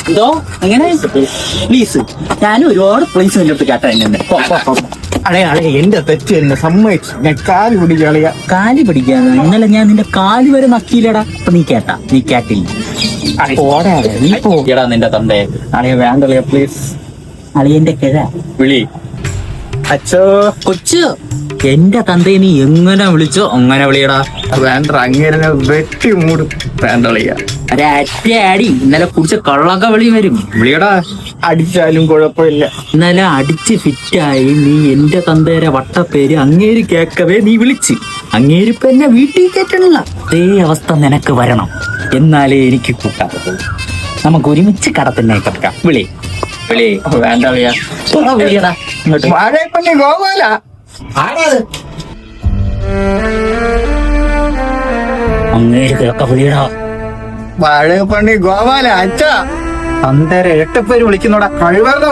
എന്തോ എങ്ങനെ പ്ലീസ്? ഞാൻ ഒരുപാട് പ്ലീസ് എന്റെ അടുത്ത് കേട്ടാ എന്നെ. അളയ എന്റെ തെറ്റ് തന്നെ സമ്മതിച്ചു. ഞാൻ കാല് പിടിക്കളിയ. കാല് പിടിക്കാതെ ഇന്നലെ ഞാൻ നിന്റെ കാല് വരെ നക്കിയില്ലടാ. അപ്പൊ നീ കേട്ടാ? നീ കേട്ടില്ല. നീ എടാ നിന്റെ തന്തേ. അളയ വേണ്ടളിയ പ്ലീസ്. അളിയന്റെ കിഴ വിളി. അച്ഛോ കൊച്ചു. എന്റെ തന്തയെ നീ എങ്ങനെ വിളിച്ചോ അങ്ങനെ വിളിയടാ. വേണ്ട, അങ്ങനെ വെട്ടി മൂടും. വേണ്ടളിയ ഒരടി. ഇന്നലെ കുടിച്ച കള്ളൊക്കെ വിളി വരും. വിളിയടാ. അടിച്ചാലും കുഴപ്പമില്ല. ഇന്നലെ അടിച്ച് ഫിറ്റായി നീ എന്റെ തന്തേരെ വട്ടപ്പേര് അങ്ങേര് കേക്കവേ നീ വിളിച്ച്. അങ്ങേരിപ്പ എന്നെ വീട്ടിൽ കേട്ടണില്ല. അതേ അവസ്ഥ നിനക്ക് വരണം. എന്നാലേ എനിക്ക് കൂട്ടാൻ പറ്റൂ. നമുക്ക് ഒരുമിച്ച് കടത്തിനെ കിടക്കാം. വിളി വിളി. വേണ്ടളിയ. വിളിയടാ ഇങ്ങോട്ട്. വാഴപ്പള്ളി ഗോപാല. അങ്ങേരിക്കൊക്കെ വിളിയടാ. വാഴപ്പള്ളി ഗോപാല. അച്ഛ അന്തര ഇരട്ടപ്പേര് വിളിക്കുന്നോടാ കഴിവറ.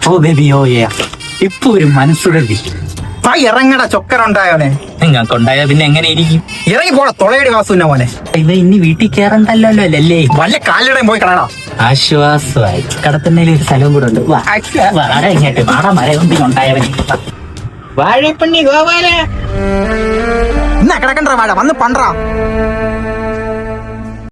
ഓ ബേബി ഓ യാ. ഇപ്പൊ ഒരു മനസ്സുടൽ ഇറങ്ങടാ ചൊക്കനുണ്ടായോനെ. നിങ്ങൾക്കുണ്ടായ പിന്നെ എങ്ങനെ ഇരിക്കും? ഇറങ്ങി പോടാ തൊളയടി വാസുവിന്റെ മോനെ. ഇവ ഇനി വീട്ടിൽ കയറണ്ടല്ലോ അല്ലേ? വല്ല കാലിടയും പോയി കളടാ. ആശ്വാസമായി. കടത്തന്നേലും ഒരു സ്ഥലവും കൂടെ ഉണ്ട്. വാട ഇങ്ങോട്ട്. വാട മരകൊണ്ടിനുണ്ടായവൻ. വാഴപ്പണ്ണി ഗോപാല. ഇന്നാ കിടക്കണ്ട വാഴ വന്ന് പണ്ടാ.